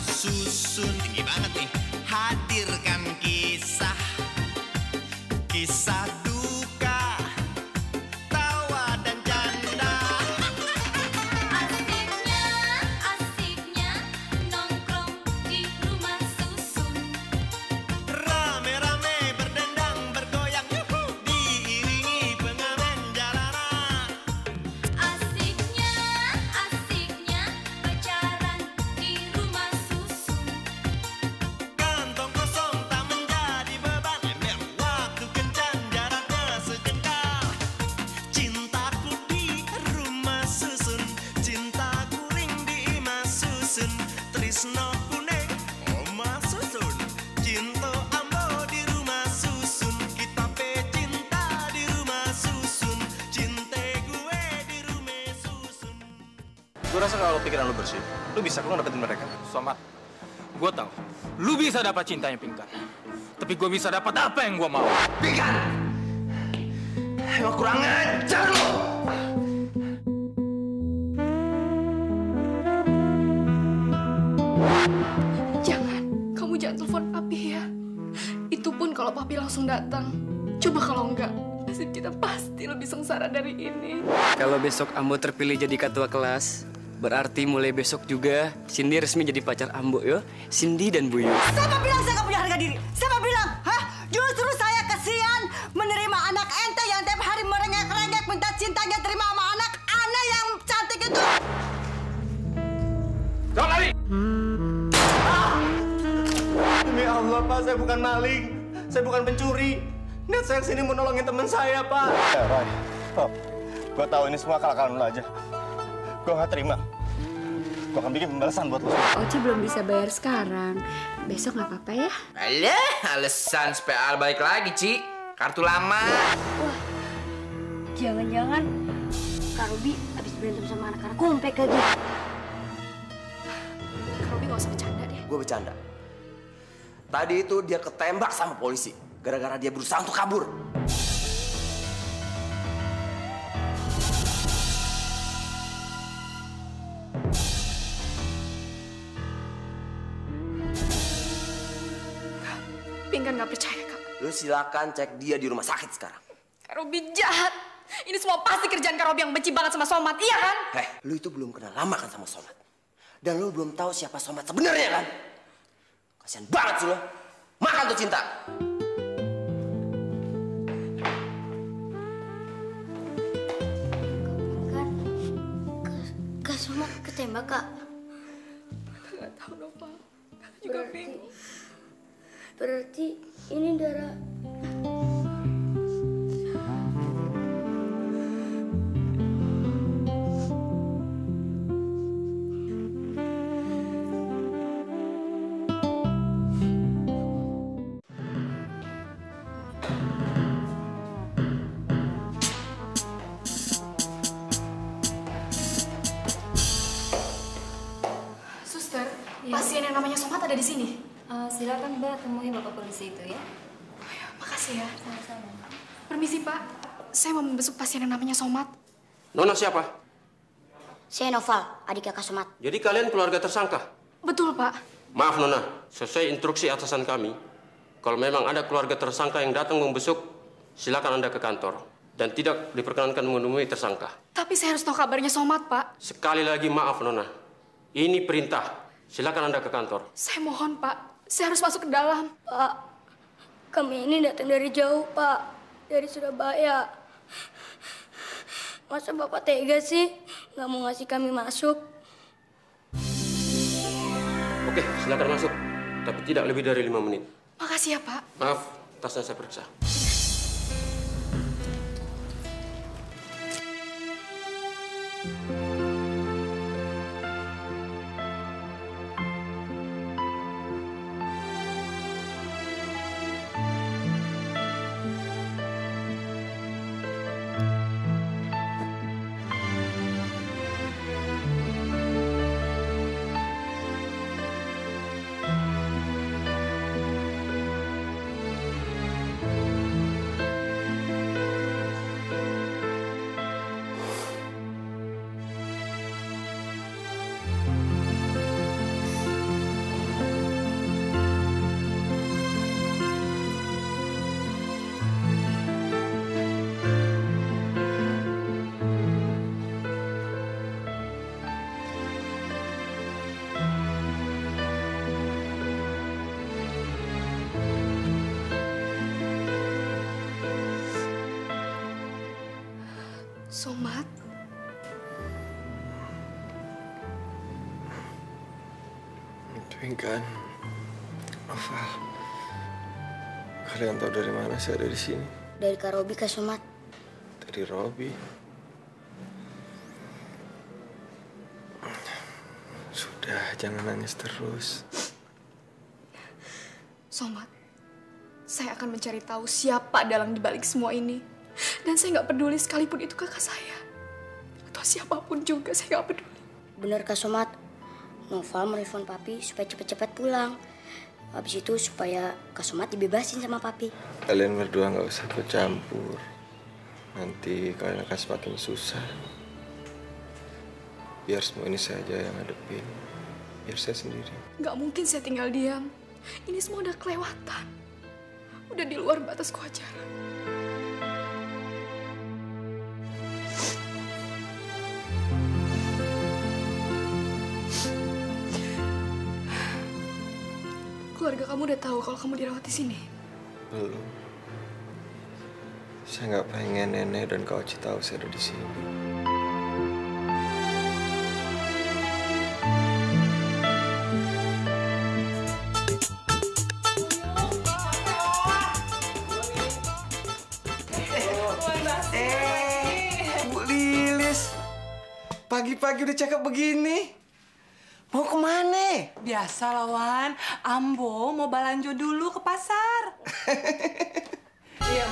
susun. Tinggi banget nih. Hadirkan kisah duka, tawa dan canda. Asiknya nongkrong di rumah susun. Rame-rame berdendang bergoyang, yuhu, diiringi pengamen jalanan. Asiknya pacaran di rumah susun. Kantong kosong tak menjadi beban, ember waktu kencan jaraknya sejengkal. Cintaku di rumah susun, cintaku ring di imah susun. Trisno kuning, omah susun, cinta ambo di rumah susun. Kita pe cinta di rumah susun, cinta gue di rumah susun. Gue rasa kalau pikiran lu bersih, lu bisa kok ngedapetin mereka. Somad, gue tahu lu bisa dapat cintanya Pinkan, tapi gue bisa dapat apa yang gue mau. Pinkan! Emang kurang ajar lu! Kamu jangan telepon Papi ya. Itu pun kalau Papi langsung datang. Coba kalau enggak, nasib kita pasti lebih sengsara dari ini. Kalau besok Ambo terpilih jadi ketua kelas, berarti mulai besok juga Cindy resmi jadi pacar Ambo yo. Cindy dan Buyu. Siapa bilang saya gak punya harga diri? Siapa bilang? Hah? Justru saya kesian menerima anak ente yang tiap hari merengek-rengek minta cintanya terima sama anak yang cantik itu. Jangan lari! Demi Allah, Pak, saya bukan maling. Saya bukan pencuri. Niat saya kesini mau nolongin teman saya, Pak. Ya, Roy. Rob, gue tahu ini semua akal-akalan lu aja. Gue nggak terima. Gue akan bikin pembalasan buat lu. Oci belum bisa bayar sekarang. Besok nggak apa-apa ya? Alah, alasan supaya Al balik lagi, Ci. Kartu lama. Wah, jangan-jangan Kak Ruby habis berantem sama anak-anak komplek lagi. Kak Robi nggak usah bercanda deh. Gue bercanda. Tadi itu dia ketembak sama polisi. Gara-gara dia berusaha untuk kabur. Pinkan nggak percaya, Kak. Lu silakan cek dia di rumah sakit sekarang. Kak Robi jahat. Ini semua pasti kerjaan Kak Robi yang benci banget sama Somad, iya kan? Lu itu belum kenal lama kan sama Somad. Dan lu belum tahu siapa Somad sebenarnya kan? Kasian banget sih lo. Makan tuh cinta. Kan, Kak Somad ketembak, Kak. Nggak tahu dong, Pak. Kakak juga bingung. Berarti ini darah... Suster, pasien yang namanya Somad ada di sini. Silakan Mbak temui Bapak polisi itu ya. Oh ya, makasih ya. Sama-sama. Permisi, Pak. Saya mau membesuk pasien yang namanya Somad. Nona siapa? Saya Noval, adik Kakak Somad. Jadi kalian keluarga tersangka? Betul, Pak. Maaf Nona, sesuai instruksi atasan kami, kalau memang ada keluarga tersangka yang datang membesuk, silakan Anda ke kantor. Dan tidak diperkenankan menemui tersangka. Tapi saya harus tahu kabarnya Somad, Pak. Sekali lagi maaf Nona, ini perintah. Silakan Anda ke kantor. Saya mohon, Pak. Saya harus masuk ke dalam. Pak, kami ini datang dari jauh, Pak. Dari Surabaya. Masa Bapak tega sih nggak mau ngasih kami masuk? Oke, silakan masuk. Tapi tidak lebih dari 5 menit. Makasih ya, Pak. Maaf, tasnya saya periksa. Somat, Pingkan, Nova, kalian tahu dari mana saya ada di sini? Dari Kak Robi, Kak Somat. Dari Robi. Sudah, jangan nangis terus. Somat, saya akan mencari tahu siapa dalang dibalik semua ini. Dan saya nggak peduli sekalipun itu kakak saya. Atau siapapun juga, saya nggak peduli. Bener Kak Somat. Nova menelpon Papi supaya cepat-cepat pulang. Habis itu supaya Kak Somat dibebasin sama Papi. Kalian berdua nggak usah ikut campur. Nanti kalian akan semakin susah. Biar semua ini saya aja yang hadepin. Biar saya sendiri. Nggak mungkin saya tinggal diam. Ini semua udah kelewatan. Udah di luar batas kewajaran. Keluarga kamu udah tahu kalau kamu dirawat di sini? Belum. Saya nggak pengen nenek dan Kak Oci tahu saya ada di sini. Bu Lilis, pagi-pagi udah cakep begini. Mau kemana? Biasa lawan, Ambo mau balanjo dulu ke pasar. Iya,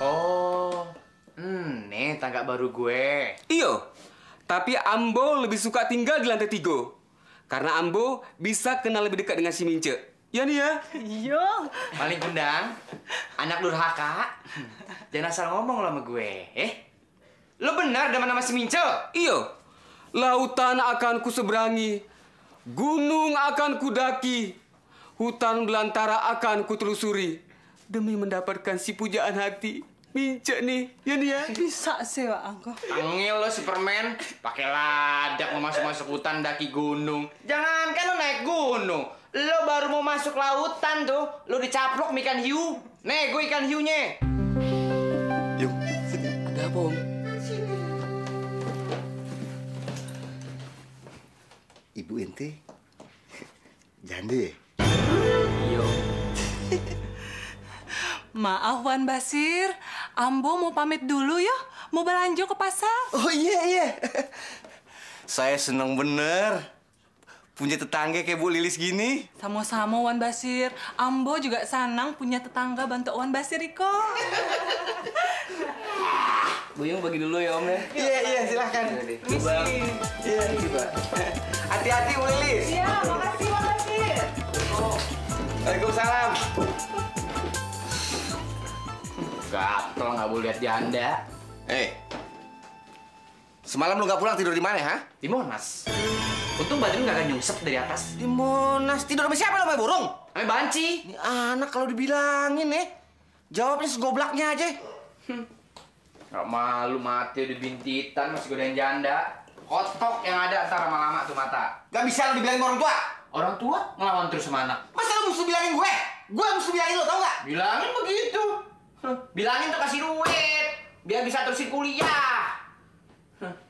Oh, nih tangga baru gue. Iyo, tapi Ambo lebih suka tinggal di lantai 3. Karena Ambo bisa kenal lebih dekat dengan si Mince. Ya nih ya? Iya. Paling kundang, anak durhaka. Jangan asal ngomong lo sama gue, Lo benar demen sama si Mince? Iyo, lautan akan kuseberangi, gunung akan kudaki, hutan belantara akan kutelusuri demi mendapatkan si pujaan hati Mince nih, ya nih ya? Bisa sih, Pak Angko. Tangil lo Superman, pakai ladak mau masuk hutan daki gunung. Jangan kan lo naik gunung, lo baru mau masuk lautan tuh, lo dicaplok ikan hiu. Nih, gue ikan hiunya. Yuk, ada apa Om? Ibu ente janda ya? Iya. Maaf Wan Basir, Ambo mau pamit dulu ya, mau belanjo ke pasar. Oh iya. Saya senang bener punya tetangga kayak Bu Lilis gini. Sama-sama Wan Basir, Ambo juga senang punya tetangga bantu Wan Basir Iko. Buyung bagi dulu ya Om ya. Iya, silahkan. Iya, coba. Hati-hati Bu Lilis. Iya, makasih Wan Basir. Waalaikumsalam. Gatel nggak boleh lihat janda. Semalam lu nggak pulang tidur di mana, ha? Di Monas. Untung badan nggak akan nyungsep dari atas. Di Monas. Tidur sama siapa lo, sama burung? Sama banci. Ini anak kalau dibilangin jawabnya segoblaknya aja. Gak malu mati udah bintitan masih godain janda. Kotok yang ada ntar lama-lama tuh mata. Gak bisa lo dibilangin orang tua. Orang tua ngelawan terus sama anak. Masa lo mesti bilangin gue? Gue mesti bilangin lo, tau gak? Bilangin begitu. Bilangin tuh kasih duit biar bisa terusin kuliah.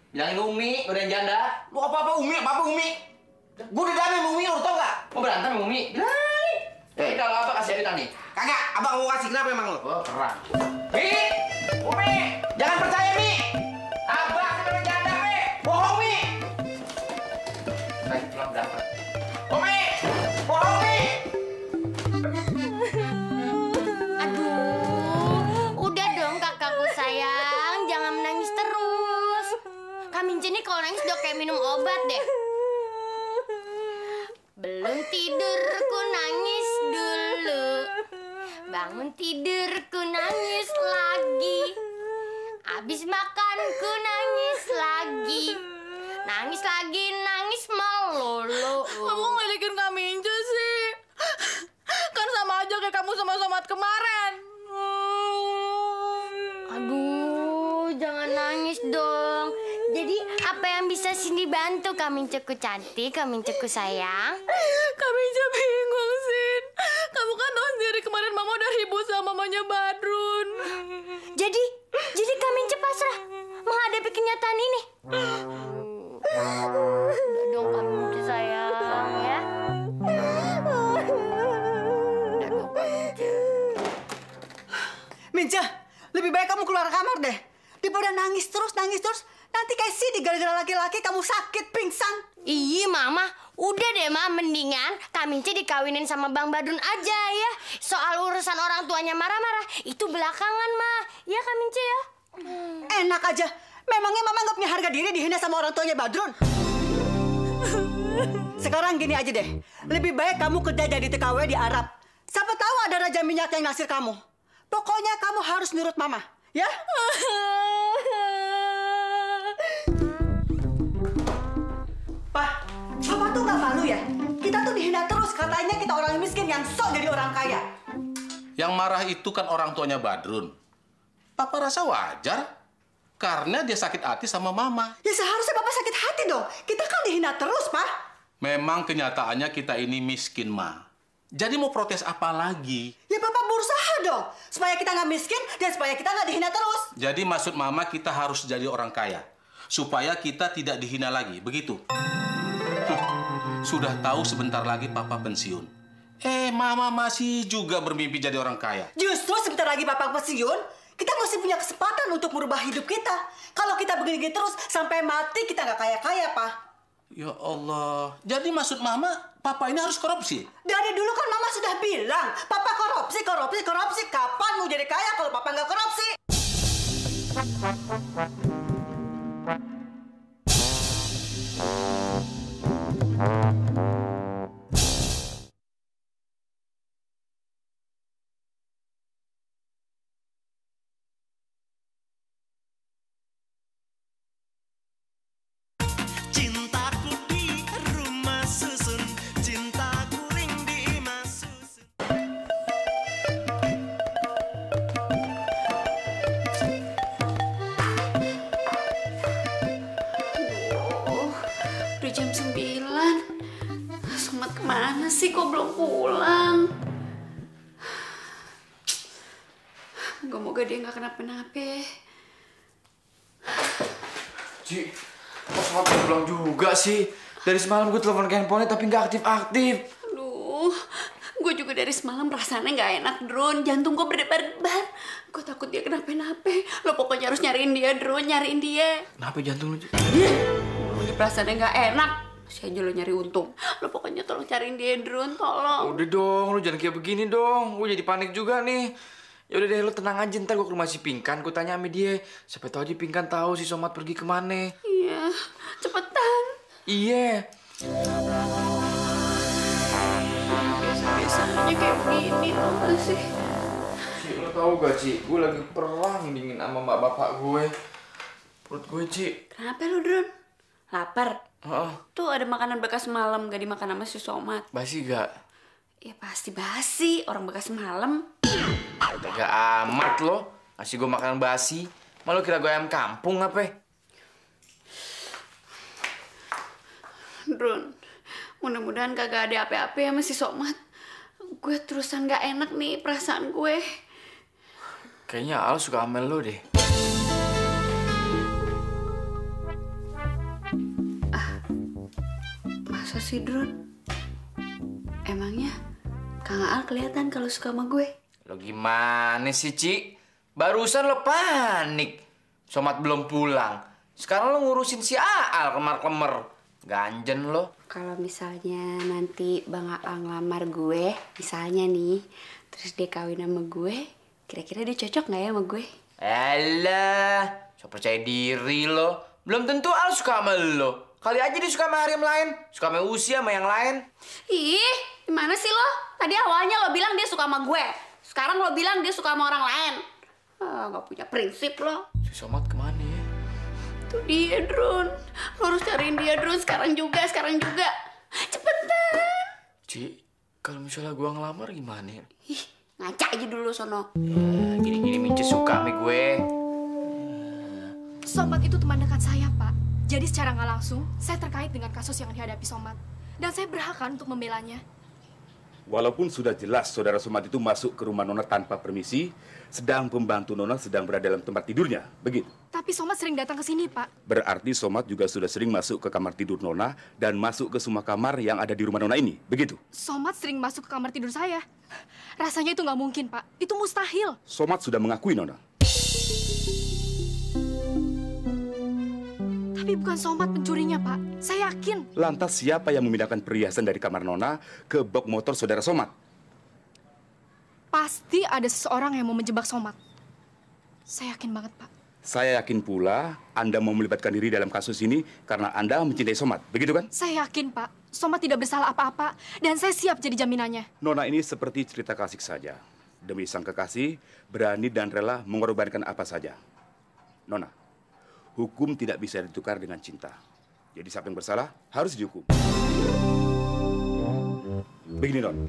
Bilangin Umi godain janda. Lu apa-apa Umi, Gue udah damai sama Umi lo, tau gak? Mau berantem sama Umi? Bilangin. Kalau apa kasih duit nih? Kagak, abang mau kasih kenapa emang lo? Oh, perang. Umi, jangan percaya Mi. Abang sama janda Mi. Bohong Mi. Lagi pulang berapa? Umi, bohong Mi. Aduh, udah dong kakakku sayang, jangan menangis terus. Kak Mince nih kalau nangis udah kayak minum obat deh. Belum tidur ku nangis dulu, bangun tidur ku nangis lagi, abis makan ku nangis lagi, nangis lagi, nangis melulu. Kamu ngelikin Kak Mince sih? Kan sama aja kayak kamu sama Somat kemarin. Aduh, jangan nangis dong. Jadi apa yang bisa Cindy bantu Kak Minceku cantik, Kak Minceku sayang? Kak Mince bingung, Sin. Kamu kan tahu sendiri kemarin Mama udah ribut sama mamanya Badrun. Jadi Kak Mince pasrah menghadapi kenyataan ini. Udah dong Kak Mince sayang ya. Udah dong Kak Mince. Mince, lebih baik kamu keluar kamar deh. Daripada nangis terus. Nanti kayak Sidi gara-gara laki-laki kamu sakit, pingsan. Iya Mama, udah deh Ma, mendingan Kak Mince dikawinin sama Bang Badrun aja ya. Soal urusan orang tuanya marah-marah, itu belakangan Ma. Ya Kak Mince ya. Enak aja. Memangnya Mama nggak punya harga diri dihina sama orang tuanya Badrun? Sekarang gini aja deh. Lebih baik kamu kerja jadi TKW di Arab. Siapa tahu ada raja minyak yang naksir kamu. Pokoknya kamu harus nurut Mama, ya? Pak, Papa tuh nggak malu ya? Kita tuh dihina terus, katanya kita orang miskin yang sok jadi orang kaya. Yang marah itu kan orang tuanya Badrun. Papa rasa wajar, karena dia sakit hati sama Mama. Ya seharusnya Papa sakit hati dong. Kita kan dihina terus, Pak. Memang kenyataannya kita ini miskin, Ma. Jadi mau protes apa lagi? Ya Papa berusaha dong, supaya kita nggak miskin dan supaya kita nggak dihina terus. Jadi maksud Mama kita harus jadi orang kaya. Supaya kita tidak dihina lagi, begitu? Sudah tahu sebentar lagi Papa pensiun. Mama masih juga bermimpi jadi orang kaya. Justru sebentar lagi Papa pensiun, kita masih punya kesempatan untuk merubah hidup kita. Kalau kita begini terus, sampai mati kita nggak kaya-kaya, Pak. Ya Allah, jadi maksud Mama, Papa ini harus korupsi? Dari dulu kan Mama sudah bilang, Papa korupsi. Kapan mau jadi kaya kalau Papa nggak korupsi? Cintaku di rumah susun, cintaku ring di imah susun. Udah jam 9. Somat kemana sih? Kok belum pulang? Moga-moga dia nggak kenapa-napa. Ci, kok Somat belum pulang juga sih? Dari semalam gue telepon ke handphonenya tapi nggak aktif-aktif. Aduh, gue juga dari semalam rasanya nggak enak, Drone. Jantung gue berdebar-debar. Gue takut dia kenapa-napa. Lo pokoknya harus nyariin dia, Drone. Nyariin dia. Kenapa jantung lu? Ini perasaannya nggak enak. Masih aja lo nyari untung. Lo pokoknya tolong cariin dia, Drone. Tolong. Udah dong, lu jangan kayak begini dong. Gue jadi panik juga nih. Ya udah deh, lu tenang aja, ntar gue ke rumah si Pingkan, gue tanya sama dia. Siapa tahu aja Pingkan tahu si Somat pergi kemana. Iya, cepetan. Iya. Biasa-biasanya kayak begini, tau gak sih? Ci, lo tau gak, Ci? Gue lagi perang dingin sama mbak bapak gue. Perut gue, Ci. Kenapa lo, Drone? Lapar? Heeh. Tuh ada makanan bekas malam gak dimakan sama si Somat. Basi gak? Ya pasti basi, orang bekas malam. Gak amat lo. Ngasih gue makanan basi. Malu kira gue ayam kampung apa? Drone, mudah-mudahan kagak ada apa-apa sama si Somat. Gue terusan gak enak nih perasaan gue. Kayaknya Al suka amel lo deh. Masa sih, Drone? Emangnya Kang Al kelihatan kalau suka sama gue? Lo gimana sih, Ci? Barusan lo panik. Somat belum pulang. Sekarang lo ngurusin si Aal kemar-kemer. Ganjen lo. Kalau misalnya nanti Bang Aal ngelamar gue, misalnya nih, terus dia kawin sama gue, kira-kira dia cocok nggak ya sama gue? Alah, so percaya diri lo. Belum tentu Al suka sama lo. Kali aja dia suka sama Harim lain. Suka sama Usi sama yang lain. Ih, gimana sih lo? Tadi awalnya lo bilang dia suka sama gue. Sekarang lo bilang dia suka sama orang lain. Gak punya prinsip lo. Si Somat kemana ya? Tuh dia, Drone. Lo harus cariin dia, Drone. Sekarang juga. Cepetan. Ci, kalau misalnya gue ngelamar gimana ya? Ih, ngaca aja dulu sono. Gini-gini Mince suka sama gue. Somat itu teman dekat saya, Pak. Jadi secara nggak langsung, saya terkait dengan kasus yang dihadapi Somat. Dan saya berhak kan untuk membelanya. Walaupun sudah jelas saudara Somad itu masuk ke rumah Nona tanpa permisi, sedang pembantu Nona sedang berada dalam tempat tidurnya, begitu. Tapi Somad sering datang ke sini, Pak. Berarti Somad juga sudah sering masuk ke kamar tidur Nona dan masuk ke semua kamar yang ada di rumah Nona ini, begitu? Somad sering masuk ke kamar tidur saya. Rasanya itu nggak mungkin, Pak. Itu mustahil. Somad sudah mengakui, Nona. Tapi bukan Somad pencurinya, Pak. Saya yakin. Lantas siapa yang memindahkan perhiasan dari kamar Nona ke box motor saudara Somad? Pasti ada seseorang yang mau menjebak Somad. Saya yakin banget, Pak. Saya yakin pula Anda mau melibatkan diri dalam kasus ini karena Anda mencintai Somad, begitu kan? Saya yakin, Pak. Somad tidak bersalah apa-apa dan saya siap jadi jaminannya. Nona ini seperti cerita kasih saja. Demi sang kekasih, berani dan rela mengorbankan apa saja. Nona, hukum tidak bisa ditukar dengan cinta. Jadi siapa yang bersalah harus dihukum. Begini, Non.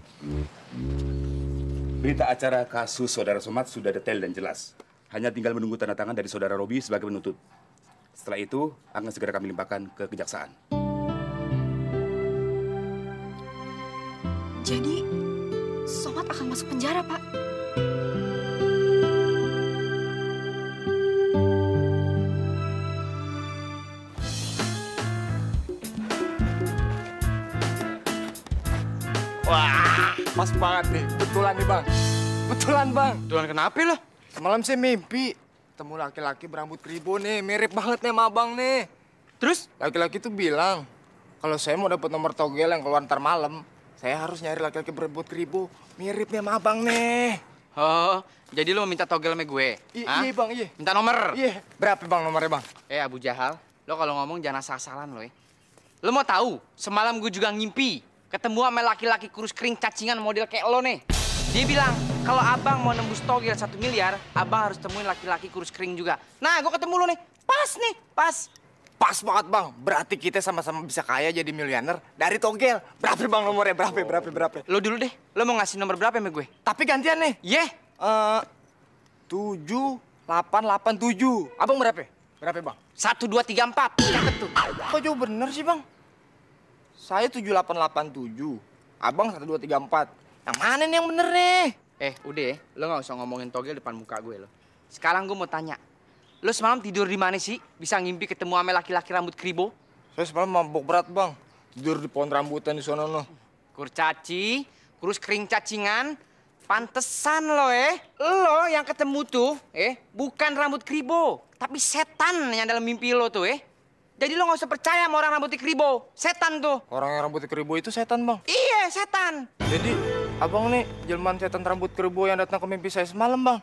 Berita acara kasus saudara Somad sudah detail dan jelas. Hanya tinggal menunggu tanda tangan dari saudara Robi sebagai penuntut. Setelah itu, akan segera kami limpahkan ke kejaksaan. Jadi, Somad akan masuk penjara, Pak. Wah, pas banget nih. Betulan nih, Bang. Betulan, Bang. Betulan kenapa lo? Semalam saya mimpi ketemu laki-laki berambut keribu nih. Mirip banget nih sama Abang nih. Terus? Laki-laki tuh bilang, kalau saya mau dapat nomor togel yang keluar ntar malam, saya harus nyari laki-laki berambut keribu. Mirip nih sama Abang nih. Oh, jadi lo mau minta togel sama gue? Iya, Bang, iya. Minta nomor? Iya. Berapa, Bang, nomornya, Bang? Abu Jahal, lo kalau ngomong jangan asal-asalan lo ya. Lo mau tahu, semalam gue juga ngimpi ketemu sama laki-laki kurus kering cacingan model kayak lo nih. Dia bilang, kalau abang mau nembus togel 1 miliar, abang harus temuin laki-laki kurus kering juga. Nah, gue ketemu lo nih. Pas nih, pas. Pas banget, Bang. Berarti kita sama-sama bisa kaya jadi miliuner dari togel. Berapa, Bang, nomornya? Berapa? Lo dulu deh, lo mau ngasih nomor berapa sama gue? Tapi gantian nih. Iya. 7887. Abang berapa? Berapa, Bang? 1, 2, 3, 4. Catet tuh. Kok jauh bener sih, Bang? Saya 7887. Abang 1, 2, 3, 4. Yang mana nih yang bener nih? Udah ya. Lo nggak usah ngomongin togel depan muka gue lo. Sekarang gue mau tanya. Lo semalam tidur di mana sih? Bisa ngimpi ketemu sama laki-laki rambut keribo? Saya semalam mabuk berat, Bang. Tidur di pohon rambutan di sana, no. Kurcaci, kurus kering cacingan. Pantesan lo Lo yang ketemu tuh, bukan rambut keribo. Tapi setan yang dalam mimpi lo tuh, Jadi lo nggak usah percaya sama orang rambut keribo. Setan tuh. Orang yang rambut keribo itu setan, Bang? Iya, setan. Jadi, abang nih jelmaan setan rambut keribo yang datang ke mimpi saya semalam, Bang.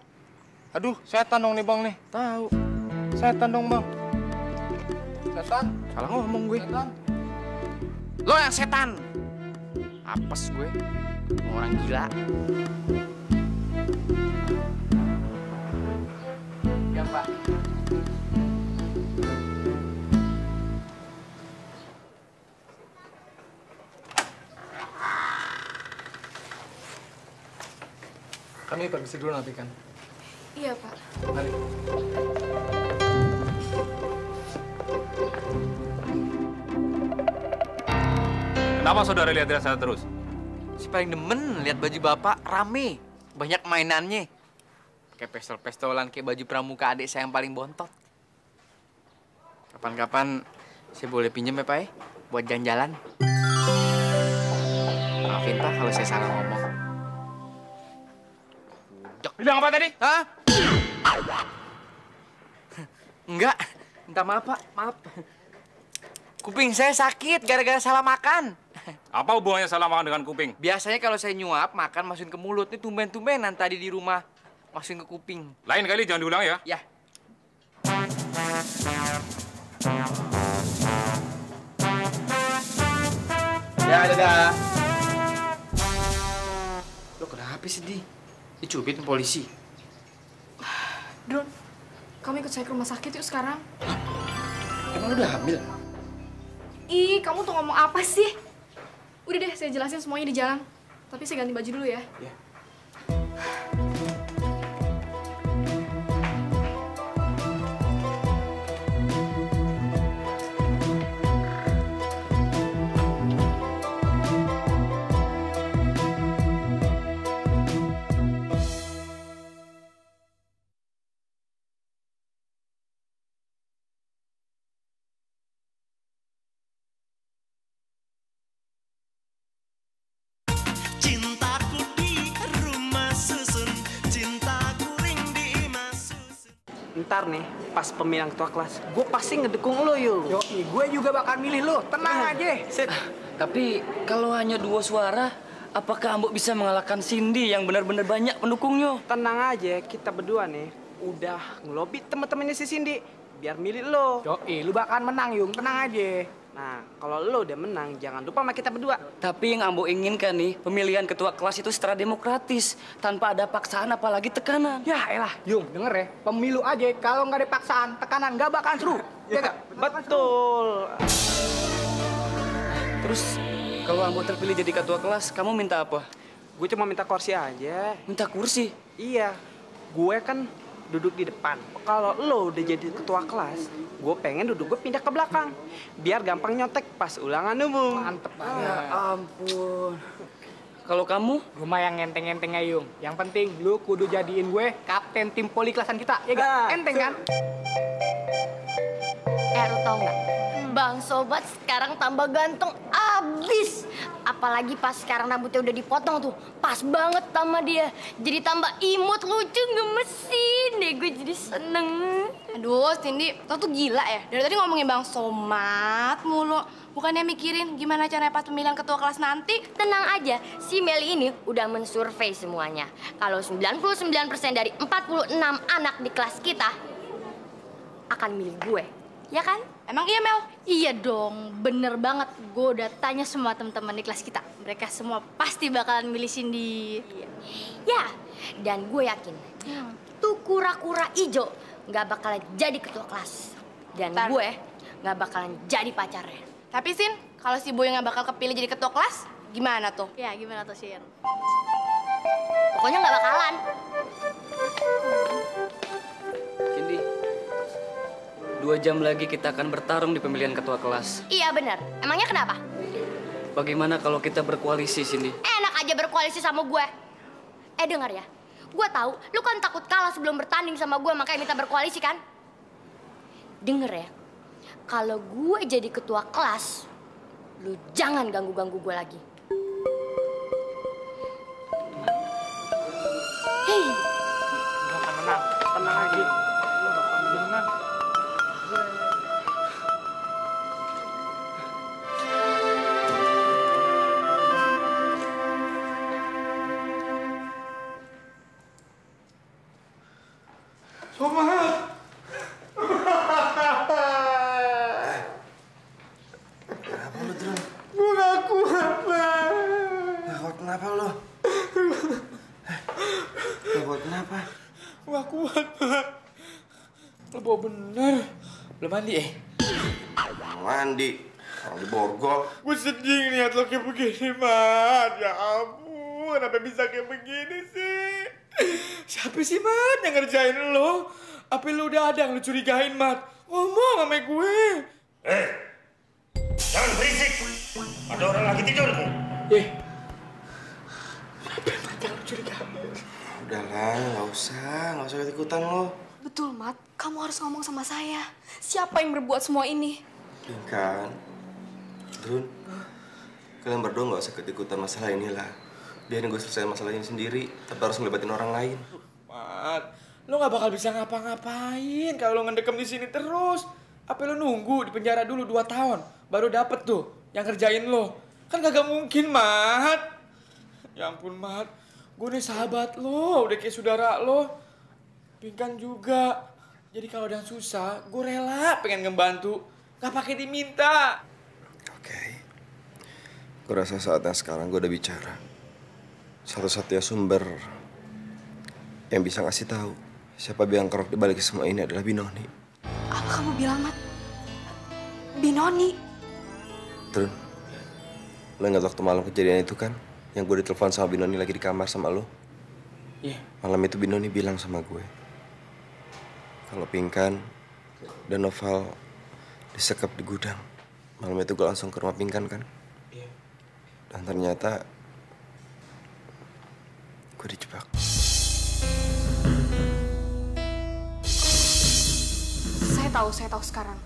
Aduh, setan dong nih, Bang, nih. Tahu. Setan dong, Bang. Setan? Salah ngomong gue. Setan. Lo yang setan. Apes gue. Orang gila. Ya, Pak. Kami permisi dulu nanti kan. Iya, Pak. Mari. Kenapa saudara lihat saya terus? Si paling demen lihat baju bapak rame, banyak mainannya. Kayak pistol-pistolan, kayak baju pramuka adik saya yang paling bontot. Kapan-kapan saya boleh pinjam ya, Pak, buat jalan-jalan. Maafin, Pak, kalau saya salah ngomong. Bilang apa tadi? Hah? Enggak, minta maaf, Pak, maaf. Kuping saya sakit gara-gara salah makan. Apa hubungannya salah makan dengan kuping? Biasanya kalau saya nyuap, makan masukin ke mulut. Ini tumben-tumbenan tadi di rumah. Masukin ke kuping. Lain kali jangan diulang ya? Ya. Ya, dadah. Lo kenapa sedih? Dicubit sama polisi. Don, kamu ikut saya ke rumah sakit yuk sekarang. Emang lo udah hamil? Ih, kamu tuh ngomong apa sih? Udah deh, saya jelasin semuanya di jalan. Tapi saya ganti baju dulu ya. Iya. ntar nih pas pemilihan ketua kelas, gue pasti ngedukung lo yuk. Yoi, gue juga bakal milih lo, tenang aja. Tapi kalau hanya 2 suara, apakah Ambo bisa mengalahkan Cindy yang benar-benar banyak pendukungnya? Tenang aja, kita berdua nih udah ngelobi temen-temennya si Cindy biar milih lo. Yoi, lu bakal menang Yung, tenang aja. Nah, kalau lo udah menang, jangan lupa sama kita berdua. Tapi yang Ambo inginkan nih, pemilihan ketua kelas itu secara demokratis, tanpa ada paksaan apalagi tekanan. Ya elah, Yung, denger ya, pemilu aja kalau nggak ada paksaan, tekanan nggak bakal seru. Ya nggak? Betul. Terus, kalau Ambo terpilih jadi ketua kelas, kamu minta apa? Gue cuma minta kursi aja. Minta kursi? Iya, gue kan duduk di depan. Kalau lo udah jadi ketua kelas, gue pengen duduk gue pindah ke belakang. Biar gampang nyontek pas ulangan umum. Mantep banget. Ya ampun. Kalau kamu? Gue mah yang enteng-enteng aja, Yung. Yang penting lu kudu jadiin gue kapten tim poli kelasan kita. Ya gak? Enteng kan? Lo tau nggak? Bang Sobat sekarang tambah ganteng abis. Apalagi pas sekarang rambutnya udah dipotong tuh. Pas banget sama dia. Jadi tambah imut, lucu, gemesin deh. Gue jadi seneng. Aduh, Cindy, lo tuh gila ya? Dari tadi ngomongin Bang Somad mulu. Bukannya mikirin gimana caranya pas pemilihan ketua kelas nanti? Tenang aja, si Meli ini udah mensurvei semuanya. Kalau 99% dari 46 anak di kelas kita akan milih gue. Ya kan? Emang iya, Mel? Iya dong, bener banget. Gue udah tanya semua teman-teman di kelas kita. Mereka semua pasti bakalan milih Cindy. Ya, dan gue yakin tuh kura-kura ijo nggak bakalan jadi ketua kelas. Dan gue nggak bakalan jadi pacarnya. Tapi Sin, kalau si Boy nggak bakal kepilih jadi ketua kelas, gimana tuh? Ya, gimana tuh, Sin? Pokoknya nggak bakalan. Cindy, 2 jam lagi kita akan bertarung di pemilihan ketua kelas. Iya benar. Emangnya kenapa? Bagaimana kalau kita berkoalisi, Cindy? Enak aja berkoalisi sama gue. Dengar ya. Gue tahu lu kan takut kalah sebelum bertanding sama gue, makanya minta berkoalisi kan? Denger ya. Kalau gue jadi ketua kelas, lu jangan ganggu-ganggu gue lagi. Hei. Lu akan menang. Tenang aja. Lu bakal menang. Somad! Kenapa lu, Drun? Gue gak kuat, Bang. Gak kuat kenapa lu? Gak kuat kenapa? Gak kuat, Pak. Lo bawa bener. Belum mandi, Mandi. Orang di borgol. Gue sedih ngeliat lo kayak begini, Mat. Ya ampun, kenapa bisa kayak begini sih? Siapa sih, Mat, yang ngerjain lo? Apa lo udah ada yang lo curigain, Mat? Ngomong sama gue. Jangan berisik. Ada orang lagi tidur tuh. Jangan lo curigain. Udahlah, nggak usah ikut-ikutan lo. Betul, Mat. Kamu harus ngomong sama saya. Siapa yang berbuat semua ini? Kan, Drun, kalian berdua nggak usah ikut-ikutan masalah inilah. Biarin gue selesai masalah ini sendiri, tapi harus ngelibatin orang lain. Mat, lo nggak bakal bisa ngapa-ngapain kalau lo ngedekem di sini terus. Apa lo nunggu di penjara dulu 2 tahun, baru dapet tuh yang kerjain lo? Kan kagak mungkin, Mat. Ya ampun, Mat. Gue nih sahabat lo, udah kayak saudara lo. Pingkan juga. Jadi kalau udah susah, gue rela pengen ngebantu. Gak pakai diminta. Gue rasa saatnya sekarang gue udah bicara. Satu-satunya sumber yang bisa ngasih tahu siapa biang kerok di balik semua ini adalah Binoni. Apa kamu bilang, Mat? Binoni? Drun, lo ingat waktu malam kejadian itu kan? Yang gue ditelepon sama Binoni lagi di kamar sama lo? Iya. Malam itu Binoni bilang sama gue kalau Pingkan dan Noval disekap di gudang. Malam itu gue langsung ke rumah Pingkan kan? Iya. Dan ternyata gue dijebak. Saya tahu sekarang.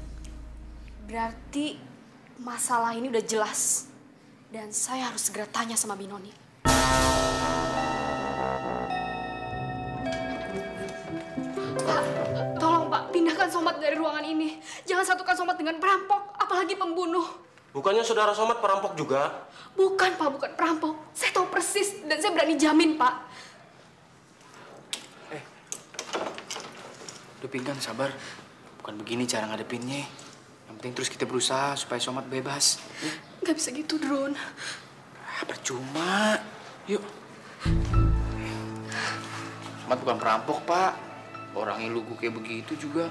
Berarti masalah ini udah jelas. Dan saya harus segera tanya sama Binoni. Pak, tolong Pak. keluarkan Somad dari ruangan ini. Jangan satukan Somad dengan perampok, apalagi pembunuh. Bukannya saudara Somad perampok juga? Bukan, Pak, bukan perampok. Saya tahu persis dan saya berani jamin, Pak. Udah Pingkan, sabar. Bukan begini cara ngadepinnya. Yang penting terus kita berusaha supaya Somad bebas. Nggak bisa gitu, Drone. Percuma. Yuk. Somad bukan perampok, Pak. Orangnya lugu kayak begitu juga.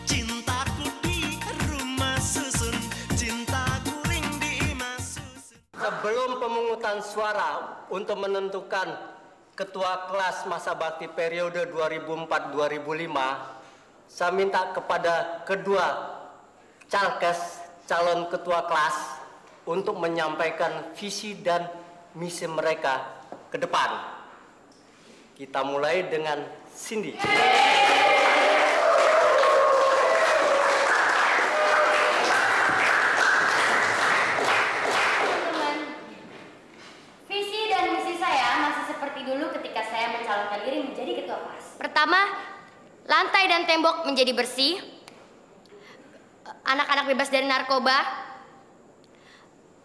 Cintaku di rumah susun, cintaku ring di masusun. Sebelum pemungutan suara untuk menentukan ketua kelas masa bakti periode 2004-2005, saya minta kepada kedua calkes calon ketua kelas untuk menyampaikan visi dan misi mereka ke depan. Kita mulai dengan Cindy. Dulu ketika saya mencalonkan diri menjadi ketua kelas. Pertama, lantai dan tembok menjadi bersih. Anak-anak bebas dari narkoba.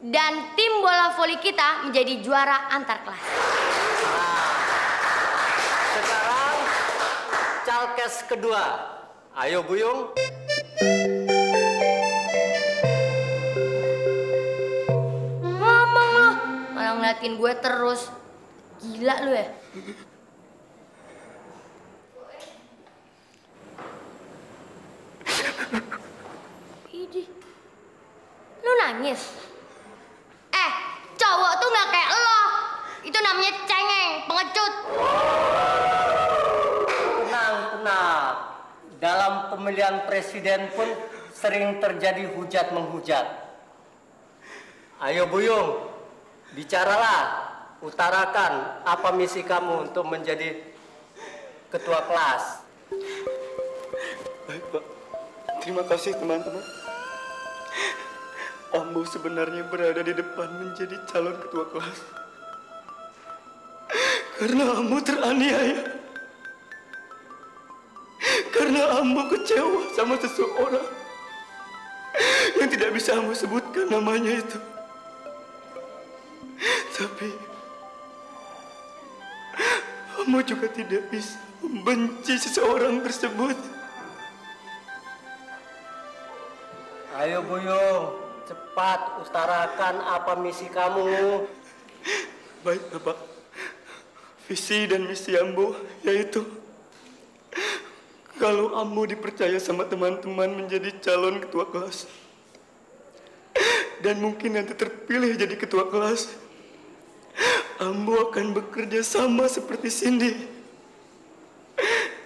Dan tim bola voli kita menjadi juara antar kelas. Sekarang calkes kedua. Ayo Buyung. Ngomong lo, malah ngeliatin gue terus. Gila lu ya? Idih. Lu nangis? Cowok tuh nggak kayak lo. Itu namanya cengeng, pengecut. Tenang, tenang. Dalam pemilihan presiden pun sering terjadi hujat menghujat. Ayo Buyung, bicaralah. Utarakan apa misi kamu untuk menjadi ketua kelas. Baik, Pak. Terima kasih, teman-teman. Ambo sebenarnya berada di depan menjadi calon ketua kelas. Karena Ambo teraniaya. Karena Ambo kecewa sama seseorang yang tidak bisa Ambo sebutkan namanya itu. Tapi Ambo juga tidak bisa membenci seseorang tersebut. Ayo Buyung, cepat utarakan apa misi kamu. Baik, Bapak. Visi dan misi Ambo yaitu kalau Ambo dipercaya sama teman-teman menjadi calon ketua kelas dan mungkin nanti terpilih jadi ketua kelas, Ambo akan bekerja sama seperti Cindy.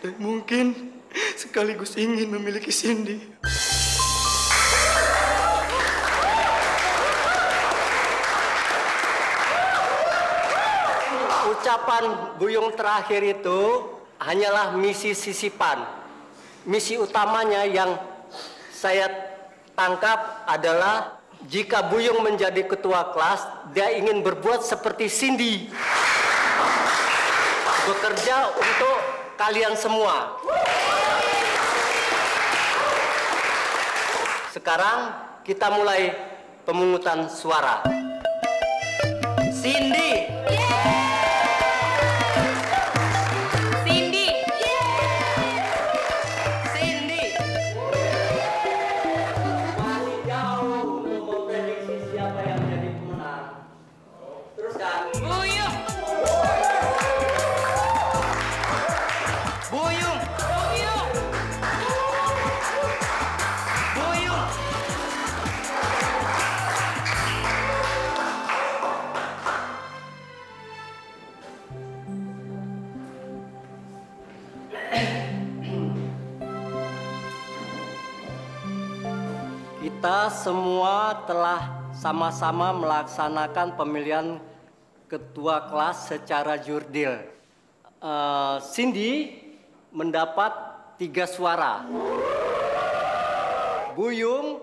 Dan mungkin sekaligus ingin memiliki Cindy. Ucapan Buyung terakhir itu hanyalah misi sisipan. Misi utamanya yang saya tangkap adalah jika Buyung menjadi ketua kelas, dia ingin berbuat seperti Cindy. Bekerja untuk kalian semua. Sekarang kita mulai pemungutan suara. Cindy. Kita semua telah sama-sama melaksanakan pemilihan ketua kelas secara jurdil. Cindy mendapat 3 suara. Buyung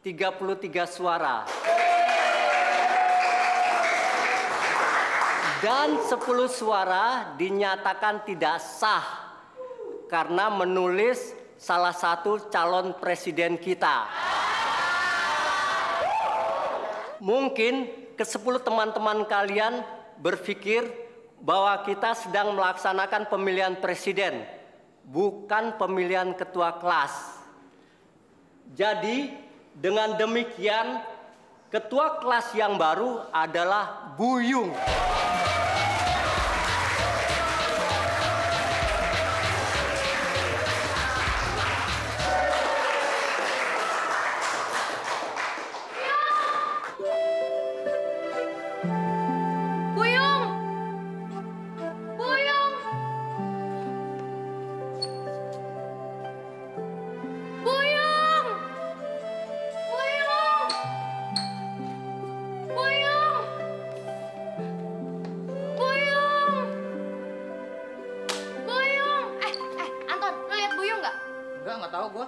33 suara. Dan 10 suara dinyatakan tidak sah karena menulis salah satu calon presiden kita. Mungkin ke-10 teman-teman kalian berpikir bahwa kita sedang melaksanakan pemilihan presiden, bukan pemilihan ketua kelas. Jadi, dengan demikian, ketua kelas yang baru adalah Buyung. Nggak tahu gua.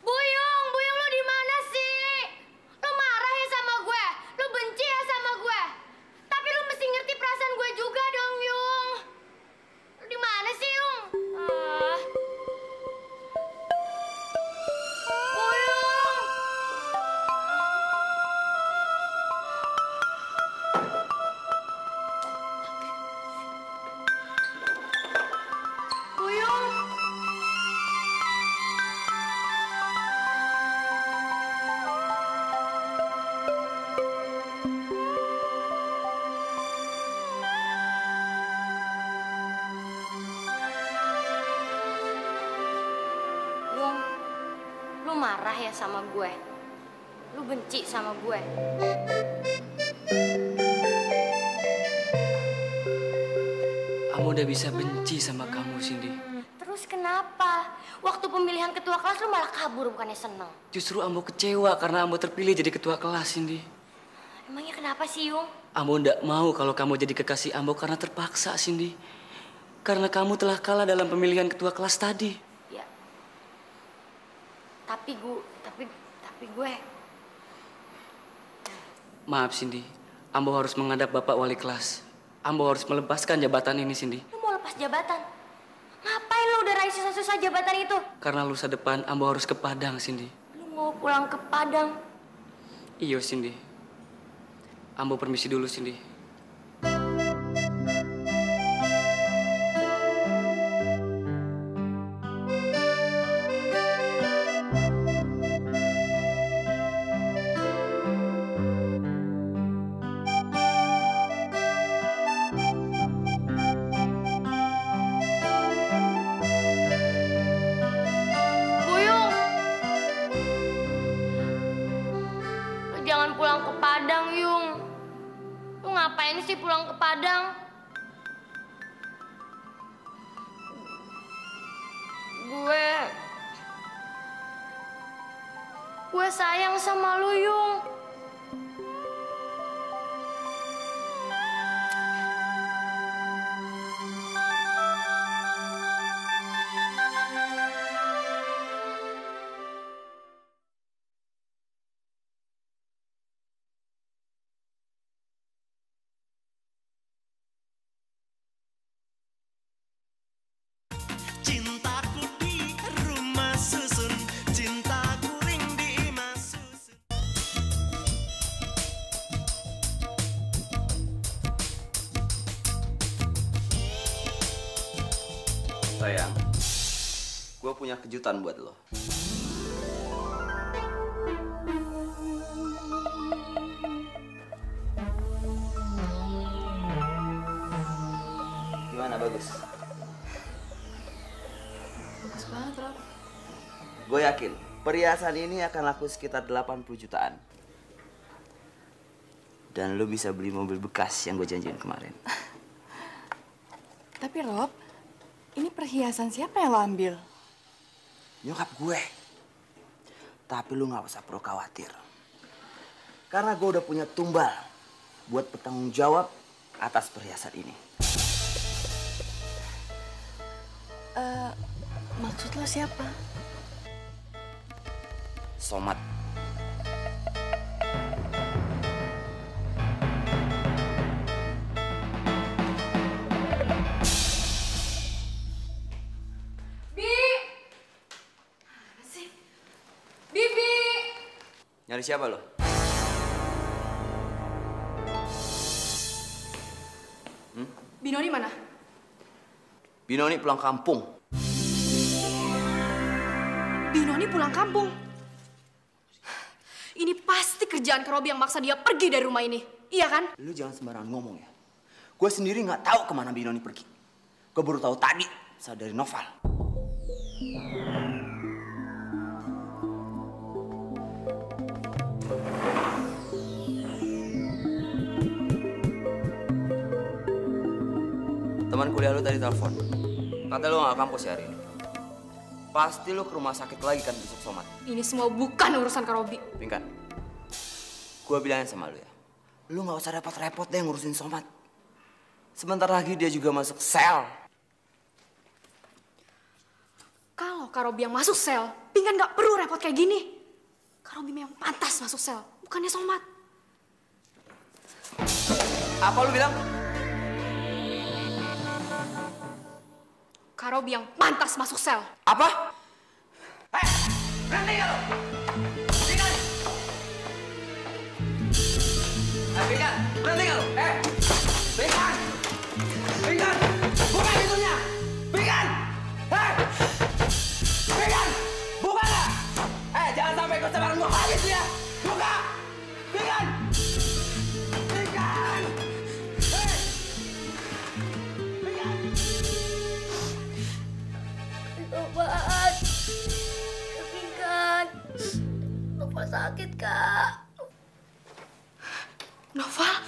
Buyung lu di mana sih? Lu marah ya sama gue? Lu benci ya sama gue? Tapi lu mesti ngerti perasaan gue juga dong, Yung. Lu di mana sih, Yung? Lu marah ya sama gue? Lu benci sama gue? Ambo udah bisa benci sama kamu, Cindy. Terus kenapa? Waktu pemilihan ketua kelas lu malah kabur bukannya seneng? Justru Ambo kecewa karena Ambo terpilih jadi ketua kelas, Cindy. Emangnya kenapa sih, Yung? Ambo ndak mau kalau kamu jadi kekasih Ambo karena terpaksa, Cindy. Karena kamu telah kalah dalam pemilihan ketua kelas tadi. Ya. Tapi gue... Maaf, Cindy. Ambo harus menghadap Bapak Wali kelas. Ambo harus melepaskan jabatan ini, Cindy. Lu mau lepas jabatan? Ngapain lu udah raih susah-susah jabatan itu? Karena lusa depan Ambo harus ke Padang, Cindy. Lu mau pulang ke Padang? Iyo, Cindy. Ambo permisi dulu, Cindy. Jangan pulang ke Padang, Yung. Lu ngapain sih pulang ke Padang? Gue sayang sama lu, Yung. Cintaku di rumah susun, cintaku ring di imah susun. Sayang, gue punya kejutan buat lo. Gimana, bagus? Bagus banget, Rob. Gue yakin perhiasan ini akan laku sekitar 80 jutaan. Dan lo bisa beli mobil bekas yang gue janjiin kemarin. Tapi Rob, ini perhiasan siapa yang lo ambil? Nyokap gue. Tapi lu gak usah perlu khawatir. Karena gue udah punya tumbal buat bertanggung jawab atas perhiasan ini. Maksud lo siapa? Somad. Nyari siapa lo? Binoni mana? Binoni pulang kampung. Binoni pulang kampung? Ini pasti kerjaan Kak Robi yang maksa dia pergi dari rumah ini. Iya kan? Lu jangan sembarangan ngomong ya. Gue sendiri nggak tahu kemana Binoni pergi. Gue baru tahu tadi saat dari Noval. Teman kuliah lu tadi telepon. Kata lu nggak kampus ya hari ini. Pasti lu ke rumah sakit lagi kan besok Somad. Ini semua bukan urusan Kak Robi. Pinkan, gue bilangin sama lu ya. Lu nggak usah repot-repot deh ngurusin Somad. Sebentar lagi dia juga masuk sel. Kalau Kak Robi yang masuk sel, Pinkan nggak perlu repot kayak gini. Kak Robi memang pantas masuk sel, bukannya Somad. Apa lu bilang? Kak Robi yang pantas masuk sel. Apa? Berhenti nggak lo? Pinkan! Pinkan, berhenti nggak lo? Pinkan! Pinkan! Buka pintunya! Pinkan! Pinkan! Buka nggak? Jangan sampai ikut sebarang gua habis ya! Buka! Pinkan! Pinkan! Obat. Pinkan. Nova sakit, Kak. Nova?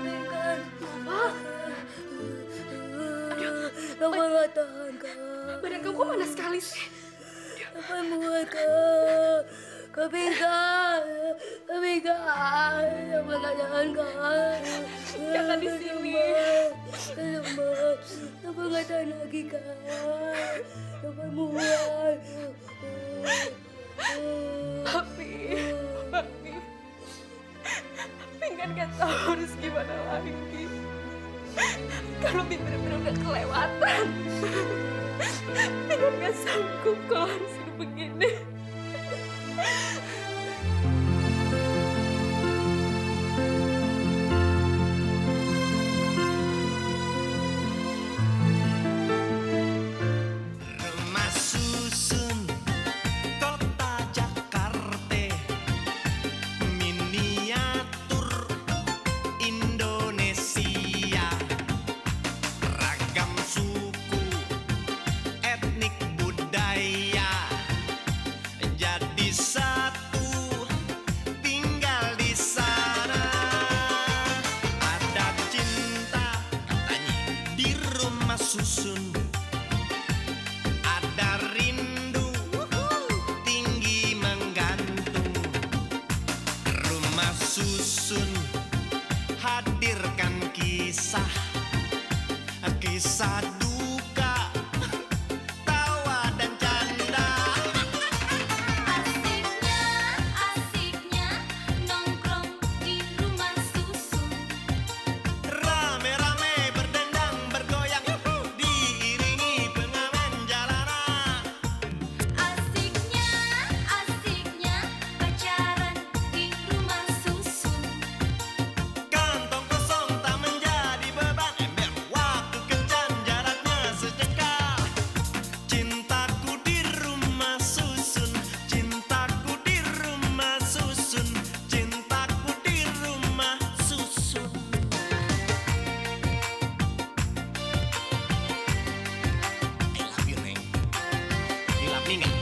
Pinkan. Nova? Nova nggak tahan, Kak. Badan kamu kok panas sekali sih? Nova muat, Kak. Kak Pinkan. Kak Pinkan. Nova nggak tahan, Kak. Jangan di sini. Nova nggak tahan lagi, Kak. Nova muat. Papi. Pinkan nggak tahu harus gimana lagi. Kalau bener-bener udah kelewatan. Pinkan nggak sanggup kalau harus hidup begini. Rumah susun kota Jakarta, miniatur Indonesia, ragam suku, etnik budaya, jadi satu tinggal di sana. Ada cinta katanya di rumah susun. Ada rindu tinggi menggantung. Rumah susun hadirkan kisah duka, tawa dan canda. Asiknya nongkrong di rumah susun. Rame-rame berdendang bergoyang, diiringi pengamen jalanan. Asiknya pacaran di rumah susun. Kantong kosong tak menjadi beban, ember waktu kencan jaraknya sejengkal. Cintaku di rumah susun, cintaku di rumah susun, cintaku di rumah susun. I love you, Neng. You love me, Neng.